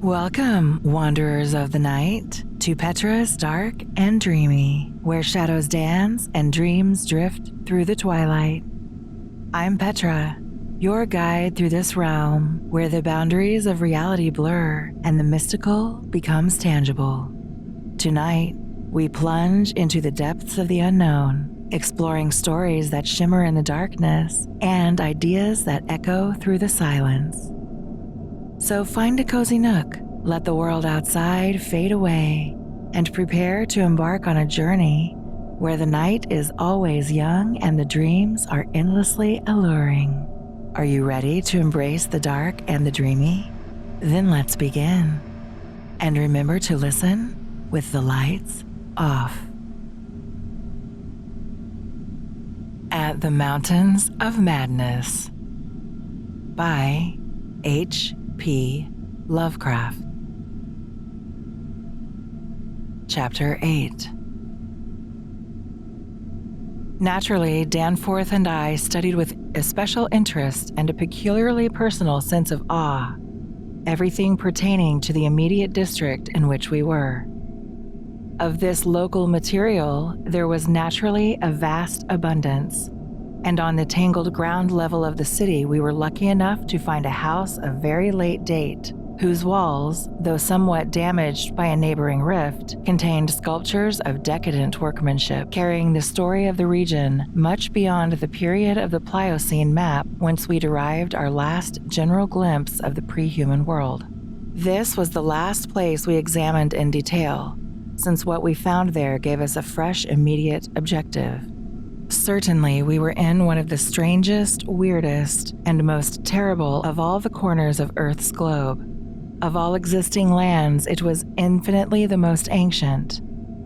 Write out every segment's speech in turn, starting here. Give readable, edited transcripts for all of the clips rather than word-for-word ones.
Welcome, wanderers of the night, to Petra's Dark and Dreamy, where shadows dance and dreams drift through the twilight. I'm Petra, your guide through this realm where the boundaries of reality blur and the mystical becomes tangible. Tonight, we plunge into the depths of the unknown, exploring stories that shimmer in the darkness and ideas that echo through the silence. So find a cozy nook, let the world outside fade away, and prepare to embark on a journey where the night is always young and the dreams are endlessly alluring. Are you ready to embrace the dark and the dreamy? Then let's begin. And remember to listen with the lights off. At the Mountains of Madness by H.P. Lovecraft. Chapter 8. Naturally, Danforth and I studied with especial interest and a peculiarly personal sense of awe everything pertaining to the immediate district in which we were. Of this local material, there was naturally a vast abundance, and on the tangled ground level of the city we were lucky enough to find a house of very late date, whose walls, though somewhat damaged by a neighboring rift, contained sculptures of decadent workmanship, carrying the story of the region much beyond the period of the Pliocene map whence we derived our last general glimpse of the pre-human world. This was the last place we examined in detail, since what we found there gave us a fresh immediate objective. Certainly, we were in one of the strangest, weirdest, and most terrible of all the corners of Earth's globe. Of all existing lands, it was infinitely the most ancient,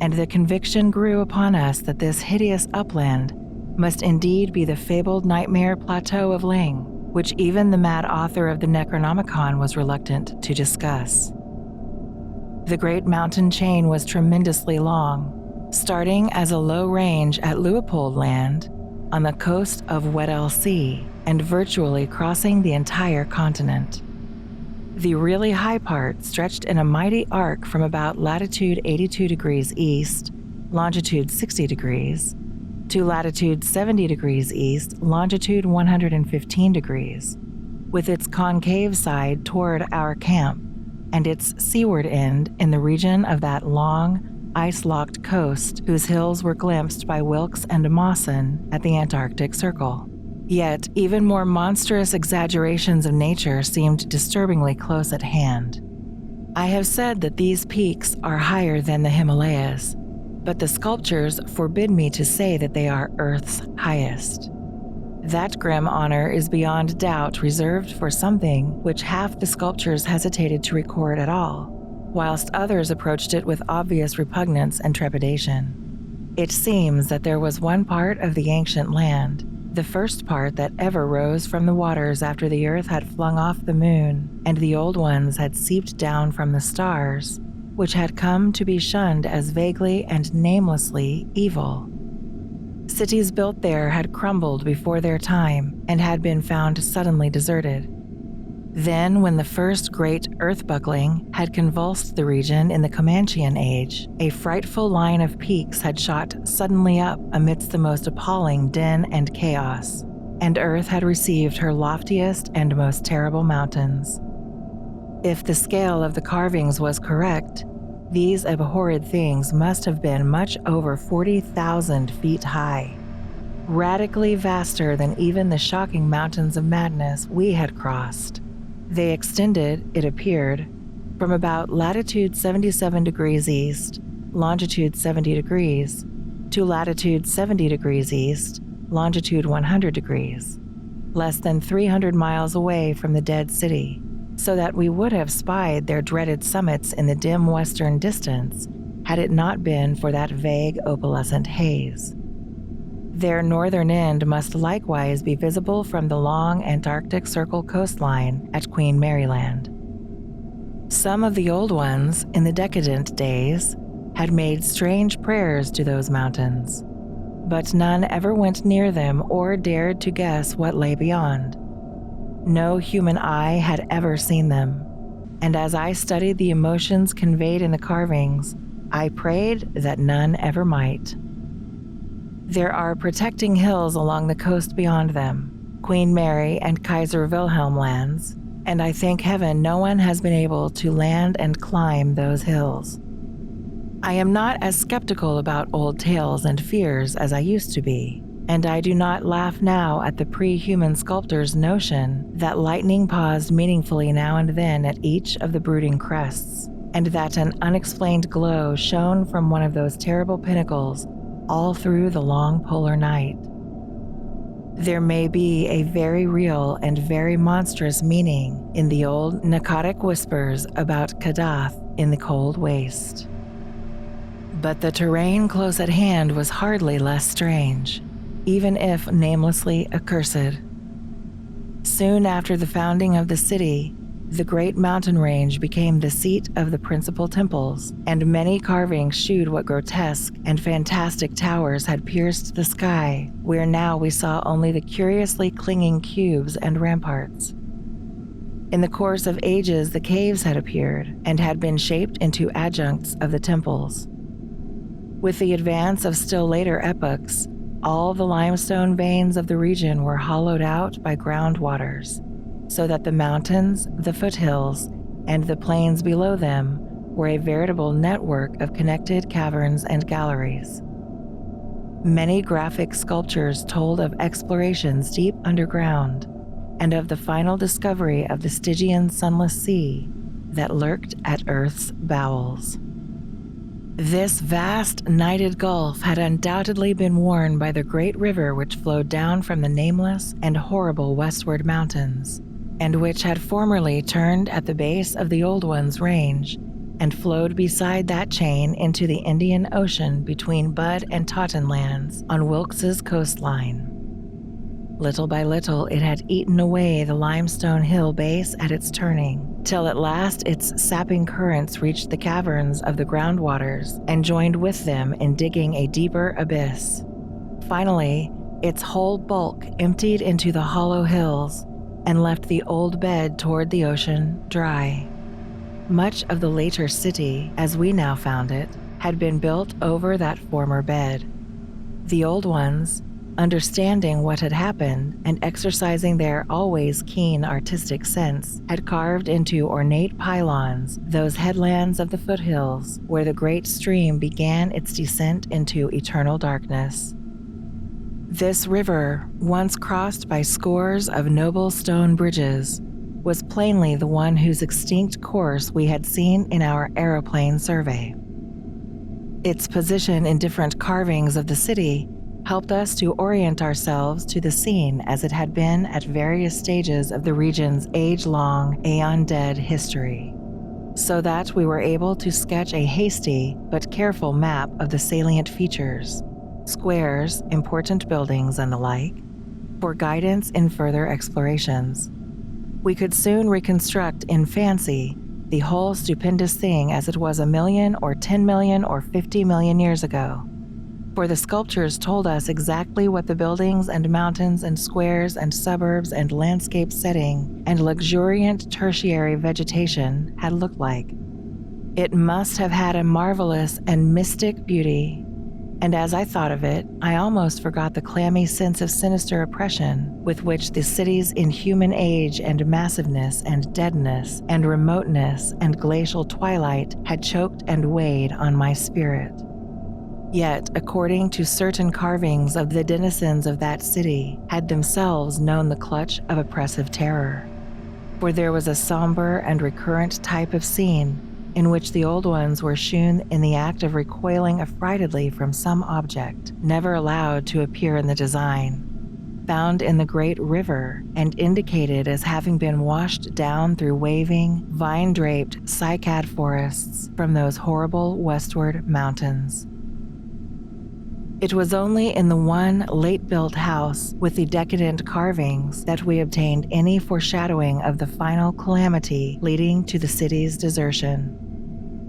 and the conviction grew upon us that this hideous upland must indeed be the fabled nightmare plateau of Ling, which even the mad author of the Necronomicon was reluctant to discuss. The great mountain chain was tremendously long, starting as a low range at Leopold Land on the coast of Weddell Sea and virtually crossing the entire continent. The really high part stretched in a mighty arc from about latitude 82 degrees east, longitude 60 degrees, to latitude 70 degrees east, longitude 115 degrees, with its concave side toward our camp and its seaward end in the region of that long, ice-locked coast whose hills were glimpsed by Wilkes and Mawson at the Antarctic Circle. Yet, even more monstrous exaggerations of nature seemed disturbingly close at hand. I have said that these peaks are higher than the Himalayas, but the sculptures forbid me to say that they are Earth's highest. That grim honor is beyond doubt reserved for something which half the sculptures hesitated to record at all, whilst others approached it with obvious repugnance and trepidation. It seems that there was one part of the ancient land, the first part that ever rose from the waters after the earth had flung off the moon and the old ones had seeped down from the stars, which had come to be shunned as vaguely and namelessly evil. Cities built there had crumbled before their time and had been found suddenly deserted. Then, when the first great earth-buckling had convulsed the region in the Comanchean age, a frightful line of peaks had shot suddenly up amidst the most appalling din and chaos, and Earth had received her loftiest and most terrible mountains. If the scale of the carvings was correct, these abhorred things must have been much over 40,000 feet high, radically vaster than even the shocking mountains of madness we had crossed. They extended, it appeared, from about latitude 77 degrees east, longitude 70 degrees, to latitude 70 degrees east, longitude 100 degrees, less than 300 miles away from the dead city, so that we would have spied their dreaded summits in the dim western distance had it not been for that vague opalescent haze. Their northern end must likewise be visible from the long Antarctic Circle coastline at Queen Maryland. Some of the old ones, in the decadent days, had made strange prayers to those mountains, but none ever went near them or dared to guess what lay beyond. No human eye had ever seen them. and as I studied the emotions conveyed in the carvings, I prayed that none ever might. There are protecting hills along the coast beyond them, Queen Mary and Kaiser Wilhelm lands, and I thank heaven no one has been able to land and climb those hills. I am not as skeptical about old tales and fears as I used to be, and I do not laugh now at the pre-human sculptor's notion that lightning paused meaningfully now and then at each of the brooding crests, and that an unexplained glow shone from one of those terrible pinnacles all through the long polar night. There may be a very real and very monstrous meaning in the old Nakadic whispers about Kadath in the cold waste. But the terrain close at hand was hardly less strange, even if namelessly accursed. Soon after the founding of the city, the great mountain range became the seat of the principal temples, and many carvings shewed what grotesque and fantastic towers had pierced the sky, where now we saw only the curiously clinging cubes and ramparts. In the course of ages, the caves had appeared and had been shaped into adjuncts of the temples. With the advance of still later epochs, all the limestone veins of the region were hollowed out by groundwaters, so that the mountains, the foothills, and the plains below them were a veritable network of connected caverns and galleries. Many graphic sculptures told of explorations deep underground, and of the final discovery of the Stygian sunless sea that lurked at Earth's bowels. This vast, nighted gulf had undoubtedly been worn by the great river which flowed down from the nameless and horrible westward mountains, and which had formerly turned at the base of the Old One's range and flowed beside that chain into the Indian Ocean between Bud and Totten lands on Wilkes's coastline. Little by little, it had eaten away the limestone hill base at its turning, till at last its sapping currents reached the caverns of the groundwaters and joined with them in digging a deeper abyss. Finally, its whole bulk emptied into the hollow hills and left the old bed toward the ocean dry. Much of the later city, as we now found it, had been built over that former bed. The old ones, understanding what had happened and exercising their always keen artistic sense, had carved into ornate pylons those headlands of the foothills where the great stream began its descent into eternal darkness. This river, once crossed by scores of noble stone bridges, was plainly the one whose extinct course we had seen in our aeroplane survey. Its position in different carvings of the city helped us to orient ourselves to the scene as it had been at various stages of the region's age-long, aeon-dead history, so that we were able to sketch a hasty but careful map of the salient features, squares, important buildings, and the like, for guidance in further explorations. We could soon reconstruct in fancy the whole stupendous thing as it was 1 million or 10 million or 50 million years ago. For the sculptures told us exactly what the buildings and mountains and squares and suburbs and landscape setting and luxuriant tertiary vegetation had looked like. It must have had a marvelous and mystic beauty, and as I thought of it, I almost forgot the clammy sense of sinister oppression with which the city's inhuman age and massiveness and deadness and remoteness and glacial twilight had choked and weighed on my spirit. Yet, according to certain carvings of the denizens of that city, had themselves known the clutch of oppressive terror. For there was a somber and recurrent type of scene in which the old ones were shewn in the act of recoiling affrightedly from some object, never allowed to appear in the design, found in the great river and indicated as having been washed down through waving, vine-draped cycad forests from those horrible westward mountains. It was only in the one late-built house with the decadent carvings that we obtained any foreshadowing of the final calamity leading to the city's desertion.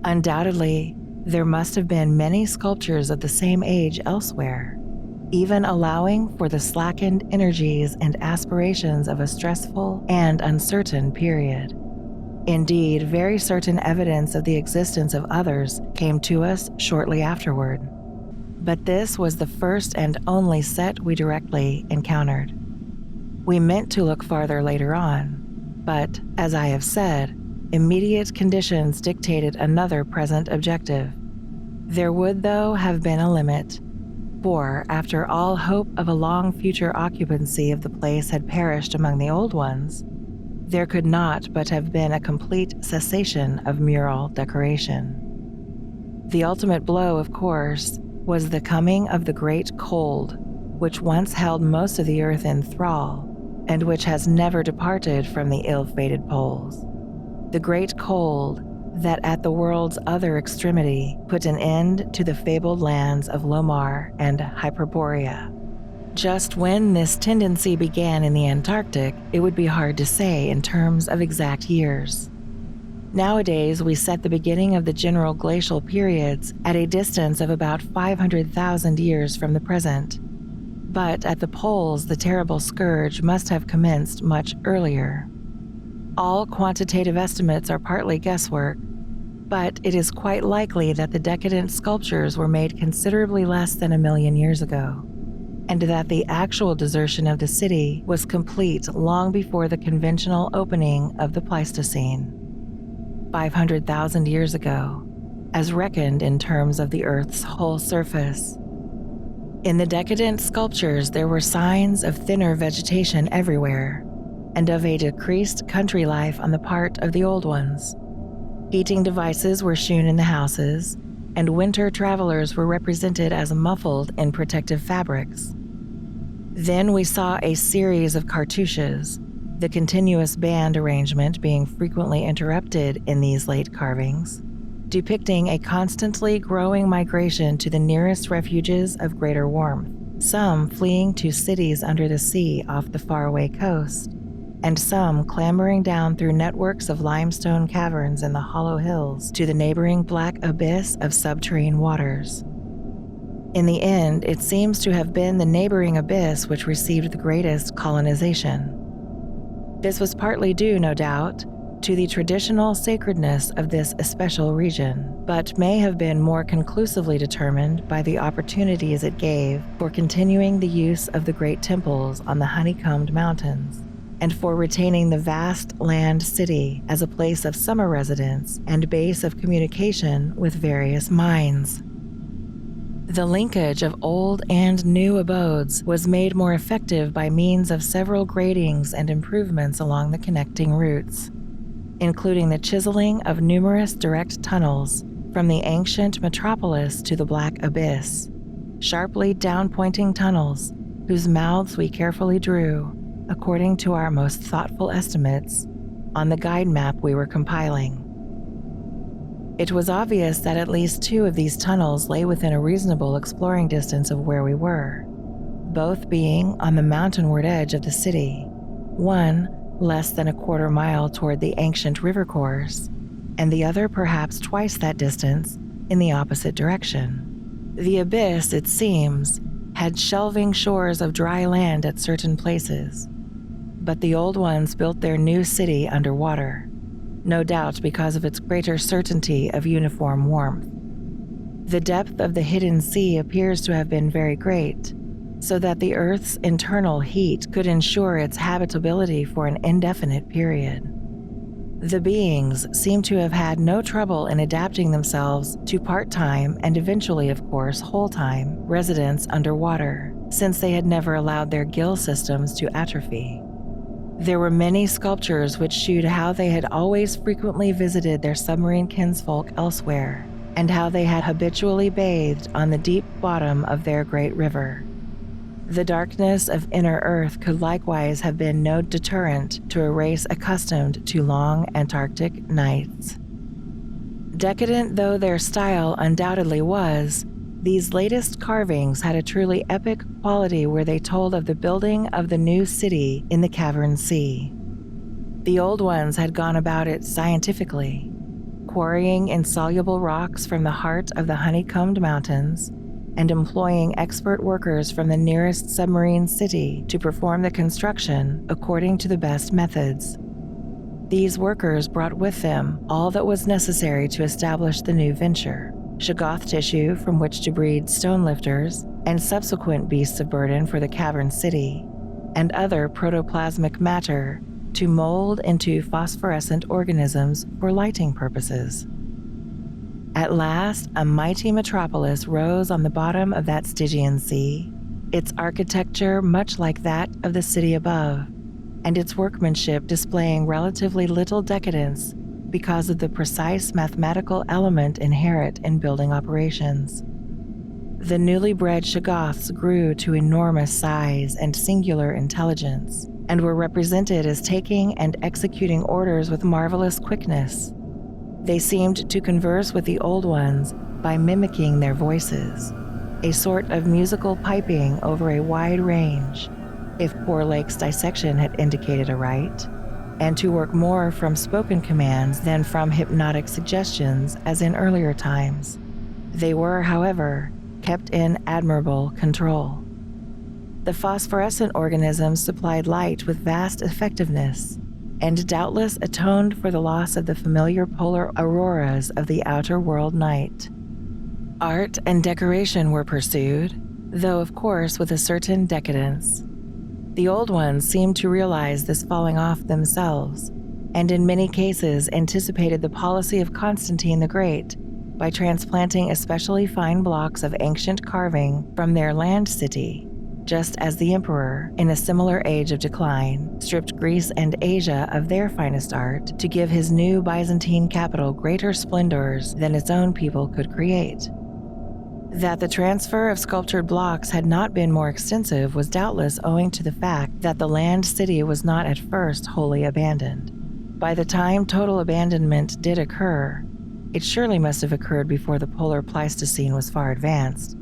Undoubtedly, there must have been many sculptures of the same age elsewhere, even allowing for the slackened energies and aspirations of a stressful and uncertain period. Indeed, very certain evidence of the existence of others came to us shortly afterward. But this was the first and only set we directly encountered. We meant to look farther later on, but, as I have said, immediate conditions dictated another present objective. There would, though, have been a limit, for after all hope of a long future occupancy of the place had perished among the old ones, there could not but have been a complete cessation of mural decoration. The ultimate blow, of course, was the coming of the Great Cold, which once held most of the earth in thrall, and which has never departed from the ill-fated poles. The Great Cold that at the world's other extremity put an end to the fabled lands of Lomar and Hyperborea. Just when this tendency began in the Antarctic, it would be hard to say in terms of exact years. Nowadays, we set the beginning of the general glacial periods at a distance of about 500,000 years from the present. But at the poles, the terrible scourge must have commenced much earlier. All quantitative estimates are partly guesswork, but it is quite likely that the decadent sculptures were made considerably less than 1 million years ago, and that the actual desertion of the city was complete long before the conventional opening of the Pleistocene. 500,000 years ago, as reckoned in terms of the Earth's whole surface. In the decadent sculptures, there were signs of thinner vegetation everywhere, and of a decreased country life on the part of the old ones. Heating devices were shewn in the houses, and winter travelers were represented as muffled in protective fabrics. Then we saw a series of cartouches, the continuous band arrangement being frequently interrupted in these late carvings, depicting a constantly growing migration to the nearest refuges of greater warmth, some fleeing to cities under the sea off the faraway coast, and some clambering down through networks of limestone caverns in the hollow hills to the neighboring black abyss of subterranean waters. In the end, it seems to have been the neighboring abyss which received the greatest colonization. This was partly due, no doubt, to the traditional sacredness of this especial region, but may have been more conclusively determined by the opportunities it gave for continuing the use of the great temples on the honeycombed mountains, and for retaining the vast land city as a place of summer residence and base of communication with various minds. The linkage of old and new abodes was made more effective by means of several gratings and improvements along the connecting routes, including the chiseling of numerous direct tunnels from the ancient metropolis to the black abyss, sharply down-pointing tunnels whose mouths we carefully drew, according to our most thoughtful estimates, on the guide map we were compiling. It was obvious that at least 2 of these tunnels lay within a reasonable exploring distance of where we were, both being on the mountainward edge of the city, one less than a quarter mile toward the ancient river course, and the other perhaps twice that distance in the opposite direction. The abyss, it seems, had shelving shores of dry land at certain places, but the old ones built their new city underwater, no doubt because of its greater certainty of uniform warmth. The depth of the hidden sea appears to have been very great, so that the Earth's internal heat could ensure its habitability for an indefinite period. The beings seem to have had no trouble in adapting themselves to part-time and eventually, of course, whole-time residence underwater, since they had never allowed their gill systems to atrophy. There were many sculptures which shewed how they had always frequently visited their submarine kinsfolk elsewhere, and how they had habitually bathed on the deep bottom of their great river. The darkness of inner Earth could likewise have been no deterrent to a race accustomed to long Antarctic nights. Decadent though their style undoubtedly was, these latest carvings had a truly epic quality where they told of the building of the new city in the cavern sea. The old ones had gone about it scientifically, quarrying insoluble rocks from the heart of the honeycombed mountains and employing expert workers from the nearest submarine city to perform the construction according to the best methods. These workers brought with them all that was necessary to establish the new venture: Shoggoth tissue from which to breed stone lifters and subsequent beasts of burden for the cavern city, and other protoplasmic matter to mold into phosphorescent organisms for lighting purposes. At last, a mighty metropolis rose on the bottom of that Stygian sea, its architecture much like that of the city above, and its workmanship displaying relatively little decadence because of the precise mathematical element inherent in building operations. The newly bred Shoggoths grew to enormous size and singular intelligence, and were represented as taking and executing orders with marvelous quickness. They seemed to converse with the old ones by mimicking their voices, a sort of musical piping over a wide range, if poor Lake's dissection had indicated aright, and to work more from spoken commands than from hypnotic suggestions as in earlier times. They were, however, kept in admirable control. The phosphorescent organisms supplied light with vast effectiveness, and doubtless atoned for the loss of the familiar polar auroras of the outer world night. Art and decoration were pursued, though of course with a certain decadence. The old ones seemed to realize this falling off themselves, and in many cases anticipated the policy of Constantine the Great by transplanting especially fine blocks of ancient carving from their land city, just as the emperor, in a similar age of decline, stripped Greece and Asia of their finest art to give his new Byzantine capital greater splendors than its own people could create. That the transfer of sculptured blocks had not been more extensive was doubtless owing to the fact that the land city was not at first wholly abandoned. By the time total abandonment did occur, it surely must have occurred before the polar Pleistocene was far advanced.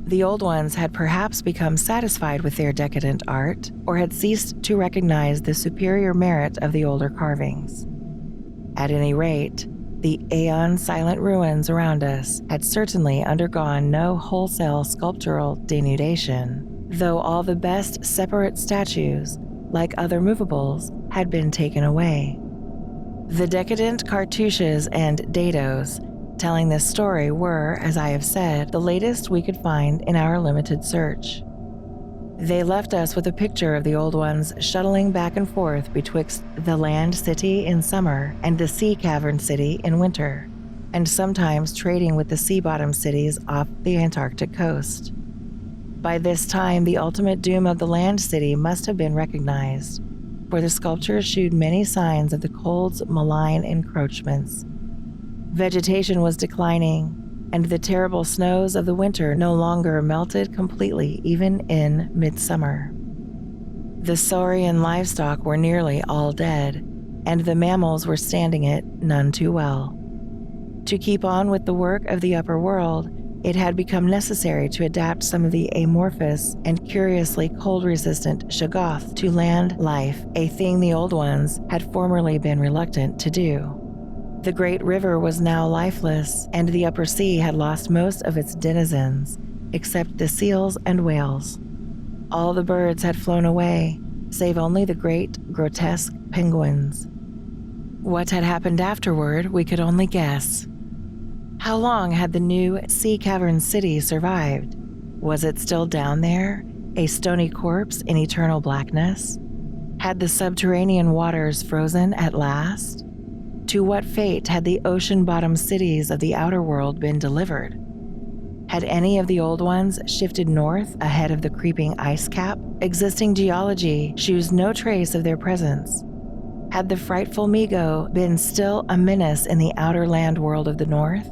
The old ones had perhaps become satisfied with their decadent art, or had ceased to recognize the superior merit of the older carvings. At any rate, the aeon-silent ruins around us had certainly undergone no wholesale sculptural denudation, though all the best separate statues, like other movables, had been taken away. The decadent cartouches and dados telling this story were, as I have said, the latest we could find in our limited search. They left us with a picture of the old ones shuttling back and forth betwixt the land city in summer and the sea cavern city in winter, and sometimes trading with the sea-bottom cities off the Antarctic coast. By this time, the ultimate doom of the land city must have been recognized, for the sculptures shewed many signs of the cold's malign encroachments. Vegetation was declining, and the terrible snows of the winter no longer melted completely even in midsummer. The saurian livestock were nearly all dead, and the mammals were standing it none too well. To keep on with the work of the upper world, it had become necessary to adapt some of the amorphous and curiously cold-resistant Shoggoth to land life, a thing the old ones had formerly been reluctant to do. The great river was now lifeless, and the upper sea had lost most of its denizens, except the seals and whales. All the birds had flown away, save only the great, grotesque penguins. What had happened afterward, we could only guess. How long had the new sea cavern city survived? Was it still down there, a stony corpse in eternal blackness? Had the subterranean waters frozen at last? To what fate had the ocean-bottom cities of the outer world been delivered? Had any of the old ones shifted north ahead of the creeping ice cap? Existing geology shews no trace of their presence. Had the frightful Migo been still a menace in the outer land world of the north?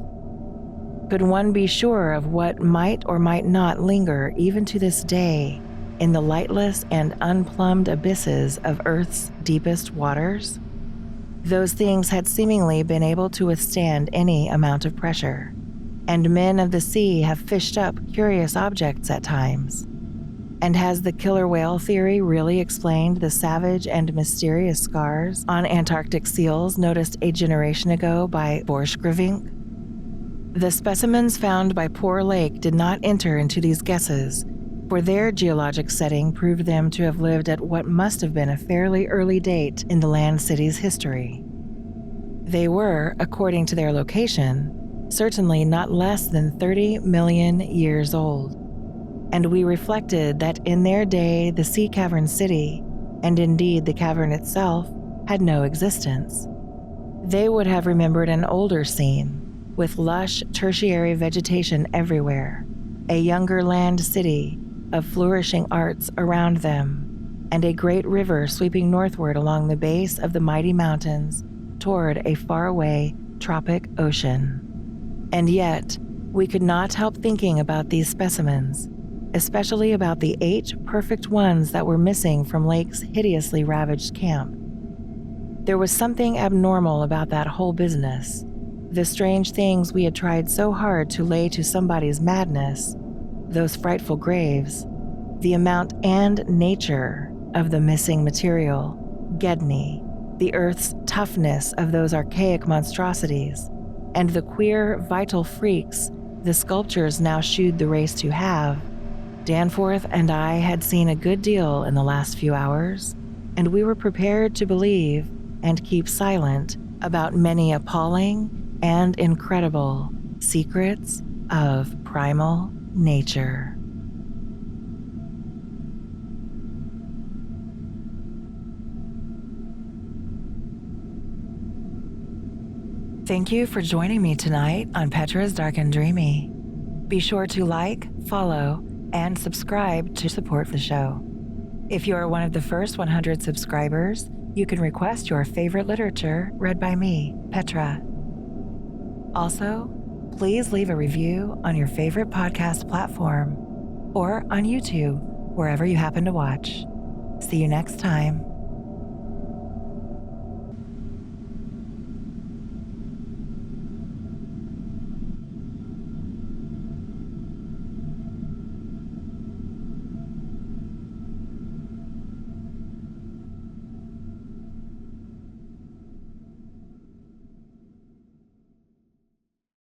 Could one be sure of what might or might not linger even to this day in the lightless and unplumbed abysses of Earth's deepest waters? Those things had seemingly been able to withstand any amount of pressure, and men of the sea have fished up curious objects at times. And has the killer whale theory really explained the savage and mysterious scars on Antarctic seals noticed a generation ago by Borchgrevink? The specimens found by Poor Lake did not enter into these guesses, for their geologic setting proved them to have lived at what must have been a fairly early date in the land city's history. They were, according to their location, certainly not less than 30 million years old. And we reflected that in their day the sea cavern city, and indeed the cavern itself, had no existence. They would have remembered an older scene, with lush tertiary vegetation everywhere, a younger land city of flourishing arts around them, and a great river sweeping northward along the base of the mighty mountains toward a faraway tropic ocean. And yet, we could not help thinking about these specimens, especially about the 8 perfect ones that were missing from Lake's hideously ravaged camp. There was something abnormal about that whole business. The strange things we had tried so hard to lay to somebody's madness, those frightful graves, the amount and nature of the missing material, Gedney, the Earth's toughness of those archaic monstrosities, and the queer, vital freaks the sculptures now shooed the race to have. Danforth and I had seen a good deal in the last few hours, and we were prepared to believe and keep silent about many appalling and incredible secrets of primal nature. Thank you for joining me tonight on Petra's Dark and Dreamy. Be sure to like, follow, and subscribe to support the show. If you are one of the first 100 subscribers, you can request your favorite literature read by me, Petra. Also, please leave a review on your favorite podcast platform or on YouTube, wherever you happen to watch. See you next time.